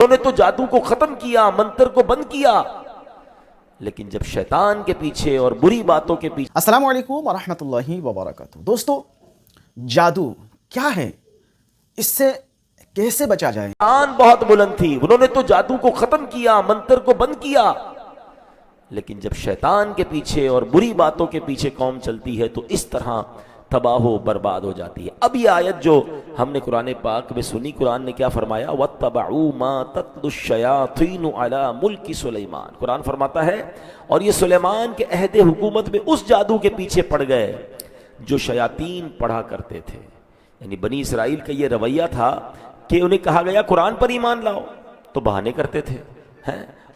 انہوں نے تو جادو کو ختم کیا، منتر کو بند کیا، لیکن جب شیطان کے پیچھے اور بری باتوں کے پیچھے۔ السلام علیکم ورحمۃ اللہ وبرکاتہ۔ دوستو، جادو کیا ہے؟ اس سے کیسے بچا جائے؟ شان بہت بلند تھی، انہوں نے تو جادو کو ختم کیا، منتر کو بند کیا، لیکن جب شیطان کے پیچھے اور بری باتوں کے پیچھے قوم چلتی ہے تو اس طرح تباہ و برباد ہو جاتی ہے۔ اب یہ آیت جو ہم نے قرآن پاک میں سنی، قرآن نے کیا فرمایا؟ وَاتَّبَعُوا مَا تَتْلُو الشَّيَاطِينُ عَلَى مُلْكِ سُلَيْمَانَ۔ قرآن فرماتا ہے اور یہ سلیمان کے عہد حکومت میں اس جادو کے پیچھے پڑ گئے جو شیاطین پڑھا کرتے تھے۔ یعنی بنی اسرائیل کا یہ رویہ تھا کہ انہیں کہا گیا قرآن پر ایمان لاؤ تو بہانے کرتے تھے،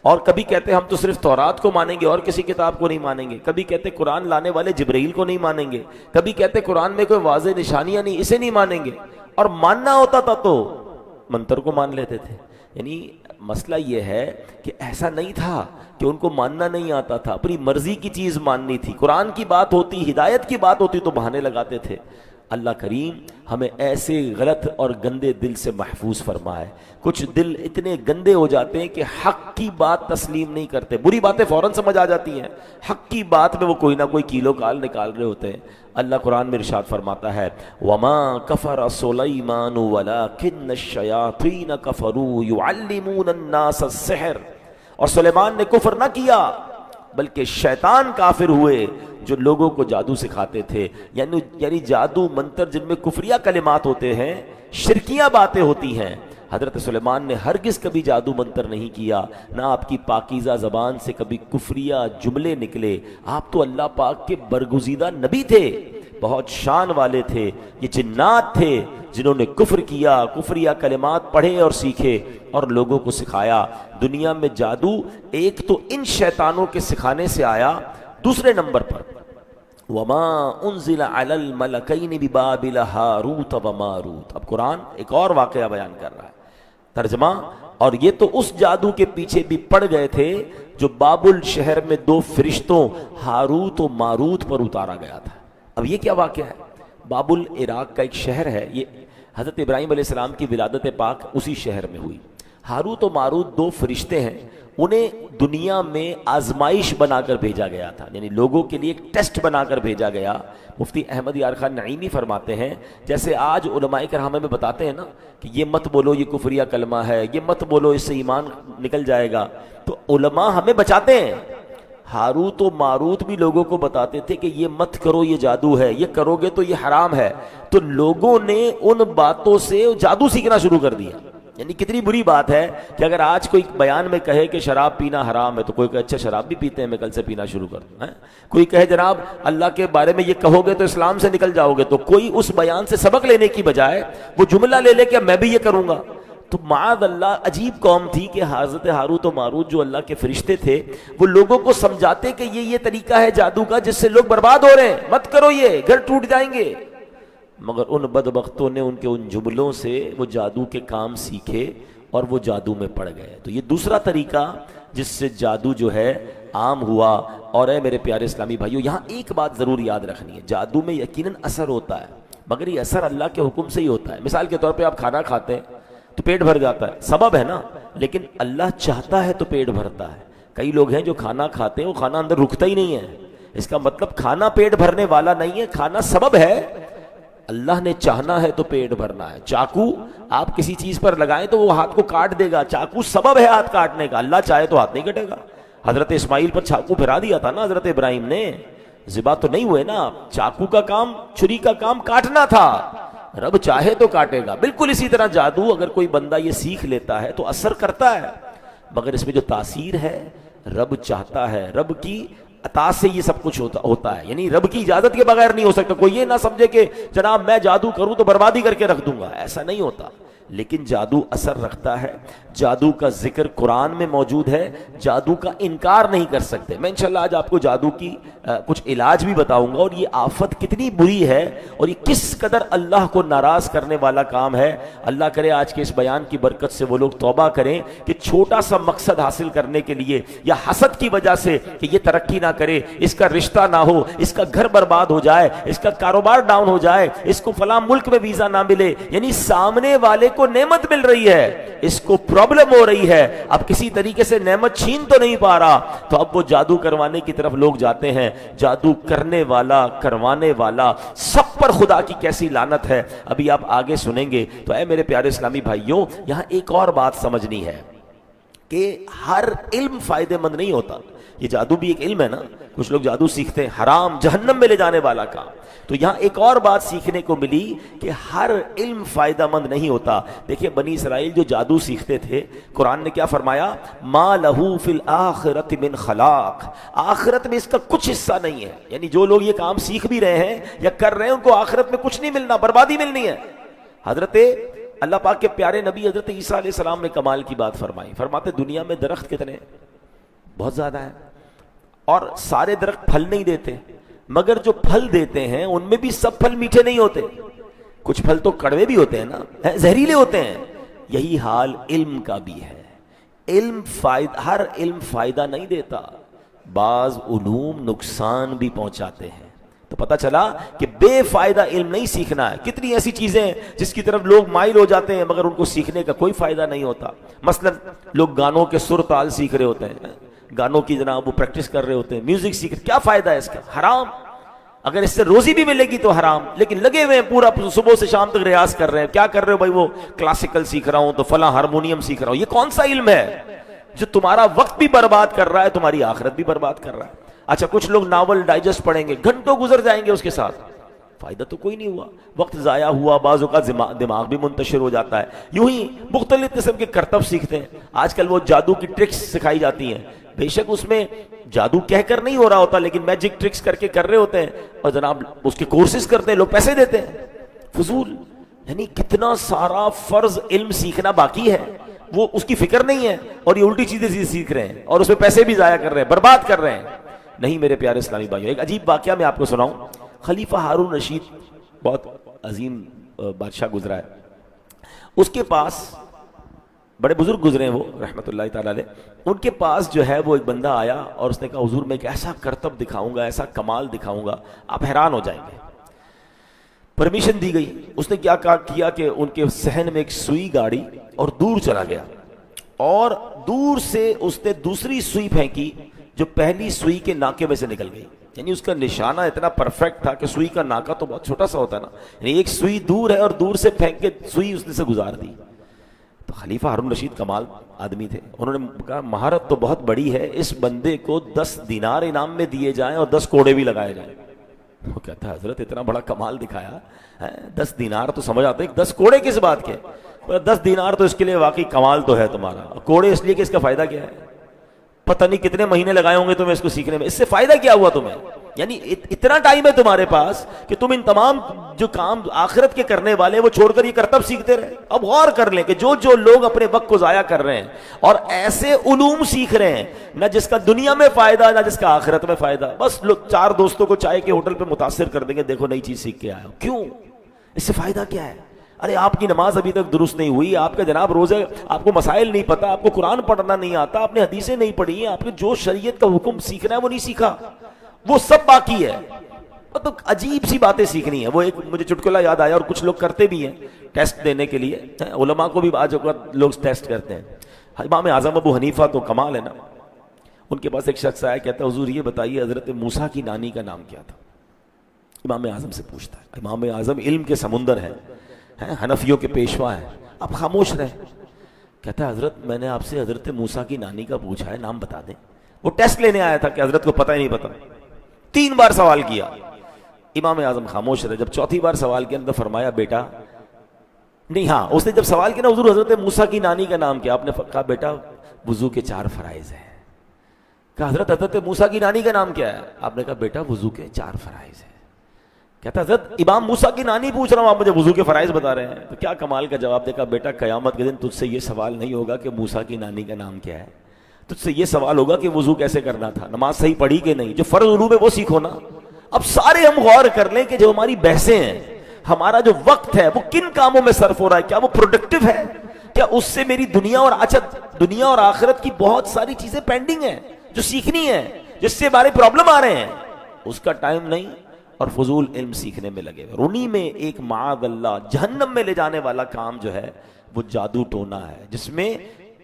اور کبھی کہتے ہم تو صرف تورات کو مانیں گے اور کسی کتاب کو نہیں مانیں گے، کبھی کہتے قرآن لانے والے جبرائیل کو نہیں مانیں گے، کبھی کہتے قرآن میں کوئی واضح نشانیاں نہیں، اسے نہیں مانیں گے، اور ماننا ہوتا تھا تو منتر کو مان لیتے تھے۔ یعنی مسئلہ یہ ہے کہ ایسا نہیں تھا کہ ان کو ماننا نہیں آتا تھا، اپنی مرضی کی چیز ماننی تھی، قرآن کی بات ہوتی، ہدایت کی بات ہوتی تو بہانے لگاتے تھے۔ اللہ کریم ہمیں ایسے غلط اور گندے دل سے محفوظ فرمائے۔ کچھ دل اتنے گندے ہو جاتے ہیں کہ حق کی بات تسلیم نہیں کرتے، بری باتیں فوراً سمجھ آ جاتی ہیں، حق کی بات میں وہ کوئی نہ کوئی کیلو کال نکال رہے ہوتے ہیں۔ اللہ قرآن میں ارشاد فرماتا ہے وَمَا كَفَرَ سُلَيْمَانُ وَلَٰكِنَّ الشَّيَاطِينَ كَفَرُوا يُعَلِّمُونَ النَّاسَ السِّحْرَ، اور سلیمان نے کفر نہ کیا بلکہ شیطان کافر ہوئے جو لوگوں کو جادو سکھاتے تھے۔ یعنی جادو منتر جن میں کفریہ کلمات ہوتے ہیں، شرکیاں باتیں ہوتی ہیں۔ حضرت سلیمان نے ہرگز کبھی جادو منتر نہیں کیا، نہ آپ کی پاکیزہ زبان سے کبھی کفریہ جملے نکلے۔ آپ تو اللہ پاک کے برگزیدہ نبی تھے، بہت شان والے تھے۔ یہ جنات تھے جنہوں نے کفر کیا، کفریہ کلمات پڑھے اور سیکھے اور لوگوں کو سکھایا۔ دنیا میں جادو ایک تو ان شیطانوں کے سکھانے سے آیا، دوسرے نمبر پر وَمَا أُنزِلَ عَلَى الْمَلَكَيْنِ بِبَابِلَ هَارُوتَ وَمَارُوتَ۔ اب قرآن ایک اور واقعہ بیان کر رہا ہے، ترجمہ، اور یہ تو اس جادو کے پیچھے بھی پڑ گئے تھے جو بابل شہر میں دو فرشتوں ہاروت و ماروت پر اتارا گیا تھا۔ اب یہ کیا واقعہ ہے؟ بابل عراق کا ایک شہر ہے، یہ حضرت ابراہیم علیہ السلام کی ولادت پاک اسی شہر میں ہوئی۔ ہاروت و ماروت دو فرشتے ہیں، انہیں دنیا میں آزمائش بنا کر بھیجا گیا تھا، یعنی لوگوں کے لیے ایک ٹیسٹ بنا کر بھیجا گیا۔ مفتی احمد یار خان نعیمی فرماتے ہیں جیسے آج علماء کرام ہمیں بتاتے ہیں نا کہ یہ مت بولو یہ کفریہ کلمہ ہے، یہ مت بولو اس سے ایمان نکل جائے گا، تو علماء ہمیں بچاتے ہیں۔ ہاروت و ماروت بھی لوگوں کو بتاتے تھے کہ یہ مت کرو، یہ جادو ہے، یہ کرو گے تو یہ حرام ہے، تو لوگوں نے ان باتوں سے جادو سیکھنا شروع کر دیا۔ یعنی کتنی بری بات ہے کہ اگر آج کوئی بیان میں کہے کہ شراب پینا حرام ہے تو کوئی کہے اچھا شراب بھی پیتے ہیں، میں کل سے پینا شروع کر دوں۔ کوئی کہے جناب اللہ کے بارے میں یہ کہو گے تو اسلام سے نکل جاؤ گے، تو کوئی اس بیان سے سبق لینے کی بجائے وہ جملہ لے لے کہ میں بھی یہ کروں گا۔ تو معاذ اللہ، عجیب قوم تھی کہ حضرت ہاروت و ماروت جو اللہ کے فرشتے تھے وہ لوگوں کو سمجھاتے کہ یہ طریقہ ہے جادو کا جس سے لوگ برباد ہو رہے ہیں، مت کرو، یہ گھر ٹوٹ جائیں گے۔ مگر ان بدبختوں نے ان کے ان جملوں سے وہ جادو کے کام سیکھے اور وہ جادو میں پڑ گئے۔ تو یہ دوسرا طریقہ جس سے جادو جو ہے عام ہوا۔ اور اے میرے پیارے اسلامی بھائیو، یہاں ایک بات ضرور یاد رکھنی ہے، جادو میں یقیناً اثر ہوتا ہے، مگر یہ اثر اللہ کے حکم سے ہی ہوتا ہے۔ مثال کے طور پہ آپ کھانا کھاتے ہیں تو پیٹ بھر جاتا ہے، سبب ہے نا، لیکن اللہ چاہتا ہے تو پیٹ بھرتا ہے۔ کئی لوگ ہیں جو کھانا کھاتے ہیں وہ کھانا اندر رکتا ہی نہیں ہے، اس کا مطلب کھانا پیٹ بھرنے والا نہیں ہے، کھانا سبب ہے۔ اللہ نے چاہنا ہے تو پیٹ بھرنا ہے۔ چاقو آپ کسی چیز پر لگائیں تو وہ ہاتھ کو کاٹ دے گا، چاقو سبب ہے ہاتھ کاٹنے کا، اللہ چاہے تو ہاتھ نہیں کٹے گا۔ حضرت اسماعیل پر چاقو پھرا دیا تھا نا حضرت ابراہیم نے، ذبح تو نہیں ہوئے نا، چاقو کا کام، چھری کا کام کاٹنا تھا، رب چاہے تو کاٹے گا۔ بالکل اسی طرح جادو اگر کوئی بندہ یہ سیکھ لیتا ہے تو اثر کرتا ہے، مگر اس میں جو تاثیر ہے رب چاہتا ہے، رب کی عطا سے یہ سب کچھ ہوتا ہے، یعنی رب کی اجازت کے بغیر نہیں ہو سکتا۔ کوئی یہ نہ سمجھے کہ جناب میں جادو کروں تو بربادی کر کے رکھ دوں گا، ایسا نہیں ہوتا۔ لیکن جادو اثر رکھتا ہے، جادو کا ذکر قرآن میں موجود ہے، جادو کا انکار نہیں کر سکتے۔ میں انشاءاللہ آج آپ کو جادو کی کچھ علاج بھی بتاؤں گا، اور یہ آفت کتنی بری ہے اور یہ کس قدر اللہ کو ناراض کرنے والا کام ہے۔ اللہ کرے آج کے اس بیان کی برکت سے وہ لوگ توبہ کریں کہ چھوٹا سا مقصد حاصل کرنے کے لیے یا حسد کی وجہ سے کہ یہ ترقی نہ کرے، اس کا رشتہ نہ ہو، اس کا گھر برباد ہو جائے، اس کا کاروبار ڈاؤن ہو جائے، اس کو فلاں ملک میں ویزا نہ ملے، یعنی سامنے والے کو نعمت مل رہی ہے, اس کو پرابلم ہو رہی ہے, اب کسی طریقے سے نعمت چھین تو نہیں پا رہا, تو اب وہ جادو کروانے کی طرف لوگ جاتے ہیں. جادو کرنے والا, کروانے والا, سب پر خدا کی کیسی لعنت ہے, ابھی آپ آگے سنیں گے. تو اے میرے پیارے اسلامی بھائیوں, یہاں ایک اور بات سمجھنی ہے کہ ہر علم فائدے مند نہیں ہوتا. یہ جادو بھی ایک علم ہے نا, کچھ لوگ جادو سیکھتے ہیں حرام جہنم میں لے جانے والا کام. تو یہاں ایک اور بات سیکھنے کو ملی کہ ہر علم فائدہ مند نہیں ہوتا. دیکھیں بنی اسرائیل جو جادو سیکھتے تھے, قرآن نے کیا فرمایا, ما لہو فی الآخرۃ من خلاق, آخرت میں اس کا کچھ حصہ نہیں ہے. یعنی جو لوگ یہ کام سیکھ بھی رہے ہیں یا کر رہے ہیں ان کو آخرت میں کچھ نہیں ملنا, بربادی ملنی ہے. حضرت اللہ پاک کے پیارے نبی حضرت عیسیٰ علیہ السلام نے کمال کی بات فرمائی. فرماتے دنیا میں درخت کتنے ہیں, بہت زیادہ ہیں, اور سارے درخت پھل نہیں دیتے, مگر جو پھل دیتے ہیں ان میں بھی سب پھل میٹھے نہیں ہوتے, کچھ پھل تو کڑوے بھی ہوتے ہیں نا, زہریلے ہوتے ہیں. یہی حال علم کا بھی ہے. ہر علم فائدہ نہیں دیتا, بعض علوم نقصان بھی پہنچاتے ہیں. تو پتہ چلا کہ بے فائدہ علم نہیں سیکھنا ہے. کتنی ایسی چیزیں ہیں جس کی طرف لوگ مائل ہو جاتے ہیں مگر ان کو سیکھنے کا کوئی فائدہ نہیں ہوتا. مثلا لوگ گانوں کے سر تال سیکھ رہے ہوتے ہیں, گانوں کی جناب وہ پریکٹس کر رہے ہوتے ہیں, میوزک سیکھ رہے, کیا فائدہ ہے اس کا, حرام. اگر اس سے روزی بھی ملے گی تو حرام, لیکن لگے ہوئے ہیں پورا صبح سے شام تک ریاض کر رہے ہیں. کیا کر رہے ہو بھائی, وہ کلاسیکل سیکھ رہا ہوں تو فلاں ہارمونیم سیکھ رہا ہوں. یہ کون سا علم ہے جو تمہارا وقت بھی برباد کر رہا ہے, تمہاری آخرت بھی برباد کر رہا ہے. اچھا کچھ لوگ ناول ڈائجسٹ پڑھیں گے, گھنٹوں گزر جائیں گے اس کے ساتھ, فائدہ تو کوئی نہیں ہوا, وقت ضائع ہوا, بعض اوقات دماغ بھی منتشر ہو جاتا ہے. یوں ہی مختلف قسم کے کرتب سیکھتے ہیں. آج کل وہ جادو کی ٹرکس سکھائی جاتی ہیں, بے شک اس میں جادو کہہ کر نہیں ہو رہا ہوتا, لیکن میجک ٹرکس کر کے کر رہے ہوتے ہیں, اور جناب اس کے کورسز کرتے ہیں, لوگ پیسے دیتے ہیں, فضول. یعنی کتنا سارا فرض علم سیکھنا باقی ہے, وہ اس کی فکر نہیں ہے, اور یہ الٹی چیزیں سیکھ رہے ہیں, اور اس میں پیسے بھی ضائع کر رہے ہیں, برباد کر رہے ہیں. نہیں میرے پیارے اسلامی بھائیوں, ایک عجیب واقعہ میں آپ کو سناؤں. خلیفہ ہارون رشید بہت عظیم بادشاہ گزرا ہے, اس کے پاس بڑے بزرگ گزرے ہیں وہ رحمۃ اللہ تعالی علیہ. ان کے پاس جو ہے وہ ایک بندہ آیا اور اس نے کہا حضور میں ایک ایسا کرتب دکھاؤں گا, ایسا کمال دکھاؤں گا, آپ حیران ہو جائیں گے. پرمیشن دی گئی. اس نے کیا کیا کہ ان کے صحن میں ایک سوئی گاڑی اور دور چلا گیا, اور دور سے اس نے دوسری سوئی پھینکی جو پہلی سوئی کے ناکے میں سے نکل گئی. یعنی اس کا نشانہ اتنا پرفیکٹ تھا کہ سوئی کا ناکا تو بہت چھوٹا سا ہوتا ہے نا, یعنی ایک سوئی دور ہے اور دور سے پھینک کے سوئی اس نے سے گزار دی. تو خلیفہ ہارون رشید کمال آدمی تھے, انہوں نے کہا مہارت تو بہت بڑی ہے, اس بندے کو 10 دینار انعام میں دیے جائیں اور 10 کوڑے بھی لگائے جائیں. وہ کہتا ہے حضرت اتنا بڑا کمال دکھایا, 10 دینار تو سمجھ آتے ہیں, 10 کوڑے کس بات کے, 10 دینار تو اس کے لیے واقعی کمال تو ہے تمہارا, کوڑے اس لیے کہ اس کا فائدہ کیا ہے, پتہ نہیں کتنے مہینے لگائے ہوں گے تمہیں اس کو سیکھنے میں, اس سے فائدہ کیا ہوا تمہیں. یعنی اتنا ٹائم ہے تمہارے پاس کہ تم ان تمام جو کام آخرت کے کرنے والے وہ چھوڑ کر یہ کرتب سیکھتے رہے. اب غور کر لیں کہ جو لوگ اپنے وقت کو ضائع کر رہے ہیں اور ایسے علوم سیکھ رہے ہیں نہ جس کا دنیا میں فائدہ نہ جس کا آخرت میں فائدہ, بس لوگ 4 دوستوں کو چائے کے ہوٹل پہ متاثر کر دیں گے, دیکھو نئی چیز سیکھ کے آئے ہو. کیوں, اس سے فائدہ کیا ہے؟ ارے آپ کی نماز ابھی تک درست نہیں ہوئی, آپ کا جناب روزے, آپ کو مسائل نہیں پتا, آپ کو قرآن پڑھنا نہیں آتا, آپ نے حدیثیں نہیں پڑھی ہیں, آپ نے جو شریعت کا حکم سیکھنا ہے وہ نہیں سیکھا, وہ سب باقی ہے. تو عجیب سی باتیں سیکھنی ہے. وہ ایک مجھے چٹکلا یاد آیا, اور کچھ لوگ کرتے بھی ہیں ٹیسٹ دینے کے لیے, علماء کو بھی بعض اوقات لوگ ٹیسٹ کرتے ہیں. امام اعظم ابو حنیفہ تو کمال ہے نا, ان کے پاس ایک شخص آیا, کہتا ہے حضور یہ بتائیے حضرت موسیٰ کی نانی کا نام کیا تھا. امام اعظم سے پوچھتا ہے, امام اعظم علم کے سمندر ہیں, حنفیوں کے پیشوا ہیں, آپ خاموش رہے. کہتا ہے حضرت میں نے آپ سے حضرت موسیٰ کی نانی کا پوچھا ہے, نام بتا دیں. وہ ٹیسٹ لینے آیا تھا کہ حضرت کو پتہ ہی نہیں پتا, 3 بار سوال کیا, امام اعظم خاموش رہے. جب 4تھی بار سوال کیا تو فرمایا بیٹا نہیں, ہاں اس نے جب سوال کیا نا حضور حضرت موسیٰ کی نانی کا نام کیا, آپ نے کہا بیٹا وضو کے 4 فرائض ہیں. کہا حضرت موسیٰ کی نانی کا نام کیا ہے؟ آپ نے کہا بیٹا وضو کے 4 فرائض ہیں. کہتا حضرت امام موسیٰ کی نانی پوچھ رہا ہوں, آپ مجھے وضو کے فرائض بتا رہے ہیں. تو کیا کمال کا جواب دے. کہا بیٹا قیامت کے دن تجھ سے یہ سوال نہیں ہوگا کہ موسیٰ کی نانی کا نام کیا ہے, تجھ سے یہ سوال ہوگا کہ وضو کیسے کرنا تھا, نماز صحیح پڑھی کہ نہیں, جو فرض علوم ہے وہ سیکھو نا. اب سارے ہم غور کر لیں کہ جو ہماری بحثیں ہیں, ہمارا جو وقت ہے وہ کن کاموں میں صرف ہو رہا ہے, کیا وہ پروڈکٹیو ہے, کیا اس سے میری دنیا اور آخرت کی بہت ساری چیزیں پینڈنگ ہیں جو سیکھنی ہیں, جس سے ہمارے پرابلم آ رہے ہیں, اس کا ٹائم نہیں. اور فضول علم سیکھنے میں لگے ہوئے. انہی میں ایک معاذ اللہ جہنم میں لے جانے والا کام جو ہے وہ جادو ٹونا ہے، جس میں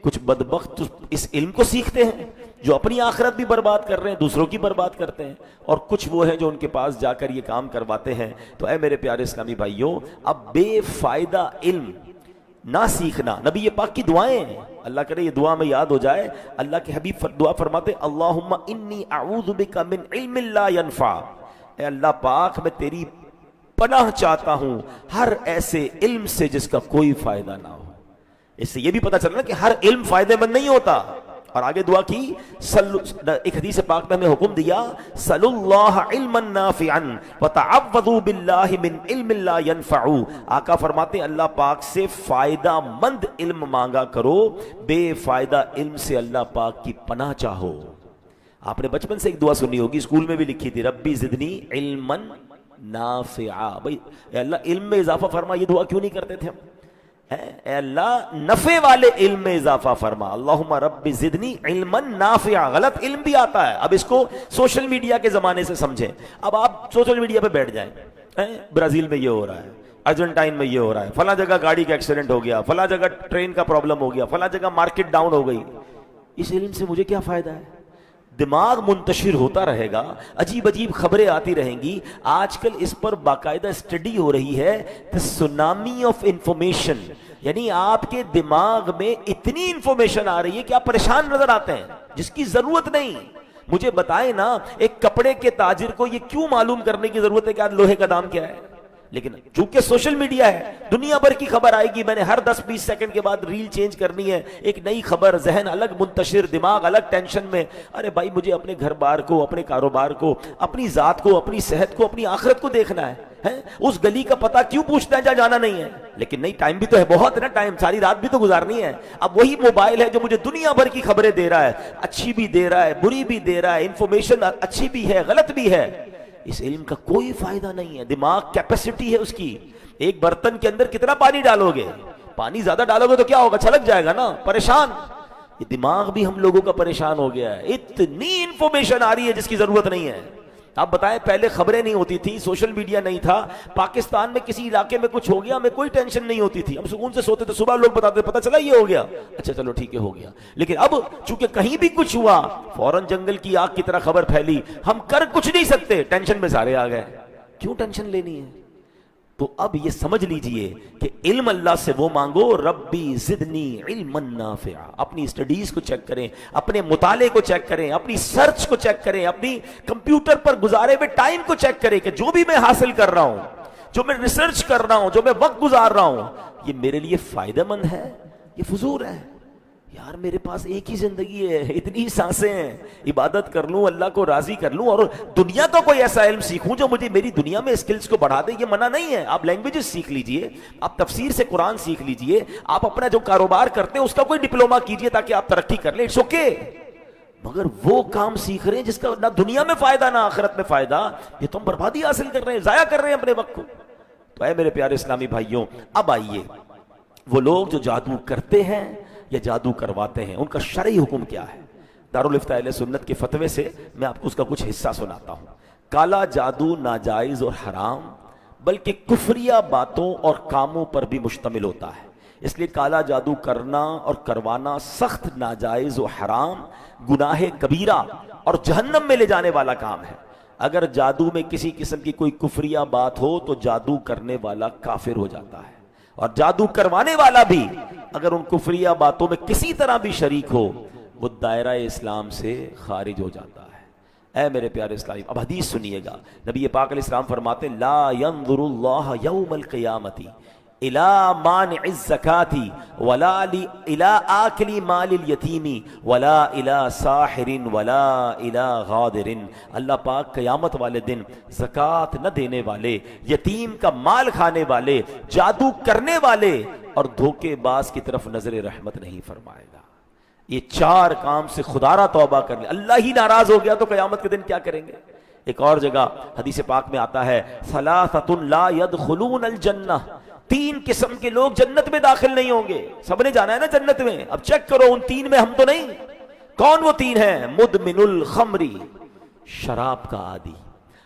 کچھ بدبخت اس علم کو سیکھتے ہیں جو اپنی آخرت بھی برباد کر رہے ہیں، دوسروں کی برباد کرتے ہیں، اور کچھ وہ ہیں جو ان کے پاس جا کر یہ کام کرواتے ہیں. تو اے میرے پیارے اسلامی بھائیوں، اب بے فائدہ علم نہ سیکھنا. نبی پاک کی دعائیں ہیں، اللہ کرے یہ دعا میں یاد ہو جائے. اللہ کے حبیب دعا فرماتے اللہم انی اعوذ بک من علم لا ینفع. اے اللہ پاک میں تیری پناہ چاہتا ہوں ہر ایسے علم سے جس کا کوئی فائدہ نہ ہو. اس سے یہ بھی پتہ چلنا کہ ہر علم فائدے مند نہیں ہوتا. اور آگے دعا کی، ایک حدیث پاک میں ہمیں حکم دیا صلی اللہ علما نافعا وتعوذوا باللہ من علم لا ينفع. آقا فرماتے ہیں اللہ پاک سے فائدہ مند علم مانگا کرو، بے فائدہ علم سے اللہ پاک کی پناہ چاہو. آپ نے بچپن سے ایک دعا سنی ہوگی، اسکول میں بھی لکھی تھی، ربی زدنی علما نافعا. بھائی اے اللہ علم میں اضافہ فرما، یہ دعا کیوں نہیں کرتے تھے ہم؟ اے اللہ نفع والے علم میں اضافہ فرما. اللہم رب زدنی علما نافعا. غلط علم بھی آتا ہے. اب اس کو سوشل میڈیا کے زمانے سے سمجھیں. اب آپ سوشل میڈیا پہ بیٹھ جائیں، برازیل میں یہ ہو رہا ہے، ارجنٹائن میں یہ ہو رہا ہے، فلاں جگہ گاڑی کا ایکسیڈنٹ ہو گیا، فلاں جگہ ٹرین کا پرابلم ہو گیا، فلاں جگہ مارکیٹ ڈاؤن ہو گئی. اس علم سے مجھے کیا فائدہ ہے؟ دماغ منتشر ہوتا رہے گا، عجیب عجیب خبریں آتی رہیں گی. آج کل اس پر باقاعدہ اسٹڈی ہو رہی ہے، the tsunami of information. یعنی آپ کے دماغ میں اتنی انفارمیشن آ رہی ہے کہ آپ پریشان نظر آتے ہیں جس کی ضرورت نہیں. مجھے بتائیں نا، ایک کپڑے کے تاجر کو یہ کیوں معلوم کرنے کی ضرورت ہے کہ آج لوہے کا دام کیا ہے؟ لیکن چونکہ سوشل میڈیا ہے، دنیا بھر کی خبر آئے گی، میں نے ہر 10-20 سیکنڈ کے بعد ریل چینج کرنی ہے، ایک نئی خبر، ذہن الگ منتشر، دماغ الگ ٹینشن میں. ارے بھائی مجھے اپنے گھر بار کو، اپنے کاروبار کو، اپنی ذات کو، اپنی صحت کو، اپنی آخرت کو دیکھنا ہے. اس گلی کا پتہ کیوں پوچھنا ہے جہاں جانا نہیں ہے؟ لیکن نہیں، ٹائم بھی تو ہے، بہت ہے نا ٹائم، ساری رات بھی تو گزارنی ہے. اب وہی موبائل ہے جو مجھے دنیا بھر کی خبریں دے رہا ہے، اچھی بھی دے رہا ہے، بری بھی دے رہا ہے، انفارمیشن اچھی بھی ہے، غلط بھی ہے. اس علم کا کوئی فائدہ نہیں ہے. دماغ کیپیسٹی ہے اس کی. ایک برتن کے اندر کتنا پانی ڈالو گے؟ پانی زیادہ ڈالو گے تو کیا ہوگا؟ چھلک جائے گا نا، پریشان. یہ دماغ بھی ہم لوگوں کا پریشان ہو گیا ہے. اتنی انفارمیشن آ رہی ہے جس کی ضرورت نہیں ہے. آپ بتائیں، پہلے خبریں نہیں ہوتی تھی، سوشل میڈیا نہیں تھا، پاکستان میں کسی علاقے میں کچھ ہو گیا ہمیں کوئی ٹینشن نہیں ہوتی تھی، ہم سکون سے سوتے تھے. صبح لوگ بتاتے پتہ چلا یہ ہو گیا، اچھا چلو ٹھیک ہے ہو گیا. لیکن اب چونکہ کہیں بھی کچھ ہوا فوراً جنگل کی آگ کی طرح خبر پھیلی، ہم کر کچھ نہیں سکتے، ٹینشن میں سارے آ گئے. کیوں ٹینشن لینی ہے؟ تو اب یہ سمجھ لیجئے کہ علم اللہ سے وہ مانگو، ربی زدنی علما نافعا. اپنی اسٹڈیز کو چیک کریں، اپنے مطالعے کو چیک کریں، اپنی سرچ کو چیک کریں، اپنی کمپیوٹر پر گزارے ہوئے ٹائم کو چیک کریں کہ جو بھی میں حاصل کر رہا ہوں، جو میں ریسرچ کر رہا ہوں، جو میں وقت گزار رہا ہوں، یہ میرے لیے فائدہ مند ہے، یہ فضول ہے. یار میرے پاس ایک ہی زندگی ہے، اتنی سانسیں ہیں، عبادت کر لوں، اللہ کو راضی کر لوں، اور دنیا کا کوئی ایسا علم سیکھوں جو مجھے میری دنیا میں اسکلز کو بڑھا دے. یہ منع نہیں ہے، آپ لینگویجز سیکھ لیجئے، آپ تفسیر سے قرآن سیکھ لیجئے، آپ اپنا جو کاروبار کرتے ہیں اس کا کوئی ڈپلومہ کیجئے تاکہ آپ ترقی کر لیں، اٹس اوکے. مگر وہ کام سیکھ رہے ہیں جس کا نہ دنیا میں فائدہ نہ آخرت میں فائدہ، یہ تو ہم بربادی حاصل کر رہے ہیں، ضائع کر رہے ہیں اپنے وقت کو. تو اے میرے پیارے اسلامی بھائیوں، اب آئیے وہ لوگ جو جادو کرتے ہیں یا جادو کرواتے ہیں، ان کا شرعی حکم کیا ہے؟ دارالافتاء اہل سنت کے فتوے سے میں آپ کو اس کا کچھ حصہ سناتا ہوں. کالا جادو ناجائز اور حرام بلکہ کفریہ باتوں اور کاموں پر بھی مشتمل ہوتا ہے. اس لیے کالا جادو کرنا اور کروانا سخت ناجائز و حرام، گناہ کبیرہ اور جہنم میں لے جانے والا کام ہے. اگر جادو میں کسی قسم کی کوئی کفریہ بات ہو تو جادو کرنے والا کافر ہو جاتا ہے، اور جادو کروانے والا بھی اگر ان کفریہ باتوں میں کسی طرح بھی شریک ہو وہ دائرہ اسلام سے خارج ہو جاتا ہے. اے میرے پیارے اسلامی، اب حدیث سنیے گا. نبی پاک علیہ السلام فرماتے ہیں لا ينظر اللہ یوم القیامت الى مانع الزکاة ولا الى آکل مال الیتیم ولا الى ساحر ولا الى غادر. اللہ پاک قیامت والے دن زکوٰۃ نہ دینے والے، یتیم کا مال کھانے والے، جادو کرنے والے اور دھوکے باز کی طرف نظر رحمت نہیں فرمائے گا. یہ چار کام سے خدا را توبہ کر لے، اللہ ہی ناراض ہو گیا تو قیامت کے دن کیا کریں گے؟ ایک اور جگہ حدیث پاک میں آتا ہے ثلاثۃ لا يدخلون الجنہ، تین قسم کے لوگ جنت میں داخل نہیں ہوں گے. سب نے جانا ہے نا جنت میں، اب چیک کرو ان تین میں ہم تو نہیں. کون وہ تین ہیں؟ مدمن الخمری، شراب کا عادی،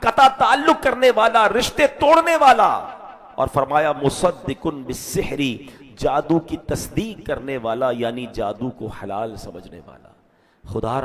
قطع تعلق کرنے والا, رشتے توڑنے والا, اور فرمایا مصدقن بالسحری, جادو کی تصدیق کرنے والا یعنی جادو کو حلال سمجھنے والا. خدا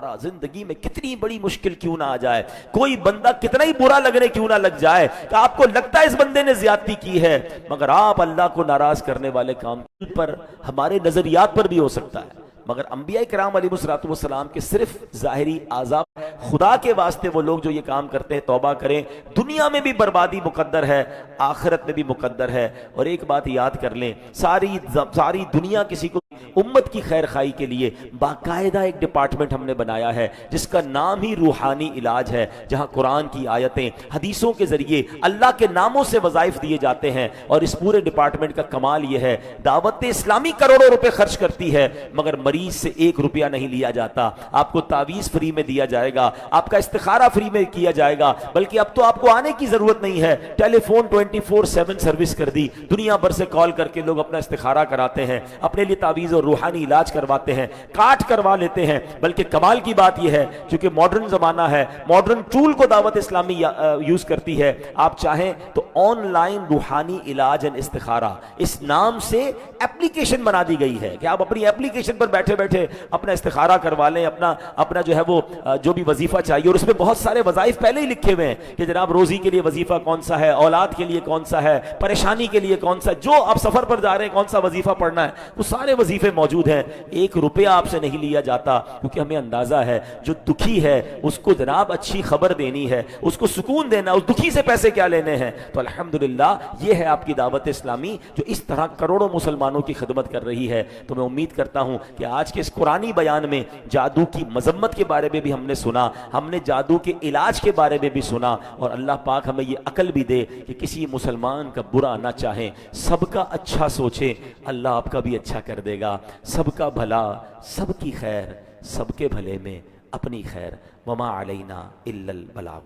را زندگی میں کتنی بڑی مشکل کیوں نہ آ جائے, کوئی بندہ کتنا ہی برا لگنے کیوں نہ لگ جائے کہ آپ کو لگتا ہے اس بندے نے زیادتی کی ہے, مگر آپ اللہ کو ناراض کرنے والے کام پر, ہمارے نظریات پر بھی ہو سکتا ہے, مگر انبیاء کرام علیہ الصلوۃ والسلام کے صرف ظاہری اعضاء, خدا کے واسطے وہ لوگ جو یہ کام کرتے ہیں توبہ کریں. دنیا میں بھی بربادی مقدر ہے, آخرت میں بھی مقدر ہے. اور ایک بات یاد کر لیں, ساری دنیا کسی کو امت کی خیر خواہی کے لیے باقاعدہ ایک ڈپارٹمنٹ ہم نے بنایا ہے جس کا نام ہی روحانی علاج ہے, جہاں قرآن کی آیتیں, حدیثوں کے ذریعے اللہ کے ناموں سے وظائف دیے جاتے ہیں. اور اس پورے ڈپارٹمنٹ کا کمال یہ ہے, دعوت اسلامی کروڑوں روپے خرچ کرتی ہے مگر مریض سے 1 روپیہ نہیں لیا جاتا. آپ کو تعویذ فری میں دیا جائے گا, آپ کا استخارہ فری میں کیا جائے گا, بلکہ اب تو آپ کو آنے کی ضرورت نہیں ہے, ٹیلی فون 24/7 سروس کر دی, دنیا بھر سے کال کر کے لوگ اپنا استخارہ کراتے ہیں, اپنے لیے تعویذ اور روحانی علاج کرواتے ہیں, کاٹ کروا لیتے ہیں. بلکہ کمال کی بات یہ ہے, چونکہ ماڈرن زمانہ ہے, ماڈرن ٹول کو دعوت اسلامی یوز کرتی ہے, آپ چاہیں تو آن لائن روحانی علاج اینڈ استخارہ اس نام سے ایپلیکیشن بنا دی گئی ہے کہ آپ اپنی ایپلیکیشن پر بیٹھے بیٹھے اپنا استخارہ کروا لیں, اپنا جو ہے وہ جو بھی وظیفہ چاہیے, اور اس میں بہت سارے وظائف پہلے ہی لکھے ہوئے ہیں کہ جناب روزی کے لیے وظیفہ کون سا ہے, اولاد کے لیے کون سا ہے, پریشانی کے لیے کون سا, جو آپ سفر پر جا رہے ہیں کون سا وظیفہ پڑھنا ہے, وہ سارے وظیفے موجود ہیں. 1 روپیہ آپ سے نہیں لیا جاتا, کیونکہ ہمیں اندازہ ہے جو دکھی ہے اس کو جناب اچھی خبر دینی ہے, اس کو سکون دینا, اس دکھی سے پیسے کیا لینے ہیں. تو الحمدللہ یہ ہے آپ کی دعوت اسلامی جو اس طرح کروڑوں مسلمانوں کی خدمت کر رہی ہے. تو میں امید کرتا ہوں کہ آج کے اس قرآنی بیان میں جادو کی مذمت کے بارے میں بھی ہم نے سنا, ہم نے جادو کے علاج کے بارے میں بھی سنا, اور اللہ پاک ہمیں یہ عقل بھی دے کہ کسی مسلمان کا برا نہ چاہیں, سب کا اچھا سوچیں, اللہ آپ کا بھی اچھا کر دے گا. سب کا بھلا, سب کی خیر, سب کے بھلے میں اپنی خیر, وما علینا الا البلاغ.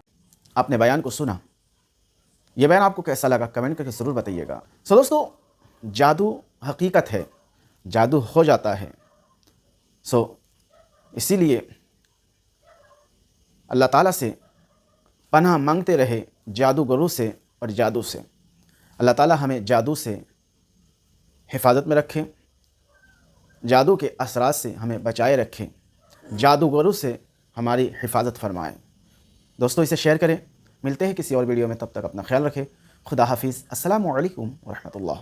آپ نے بیان کو سنا, یہ بیان آپ کو کیسا لگا کمنٹ کر کے ضرور بتائیے گا. دوستو, جادو حقیقت ہے, جادو ہو جاتا ہے. اسی لیے اللہ تعالیٰ سے پناہ مانگتے رہے جادوگروں سے اور جادو سے. اللہ تعالیٰ ہمیں جادو سے حفاظت میں رکھے, جادو کے اثرات سے ہمیں بچائے رکھے, جادوگروں سے ہماری حفاظت فرمائے. دوستو اسے شیئر کریں. ملتے ہیں کسی اور ویڈیو میں, تب تک اپنا خیال رکھیں. خدا حافظ. السلام علیکم ورحمۃ اللہ.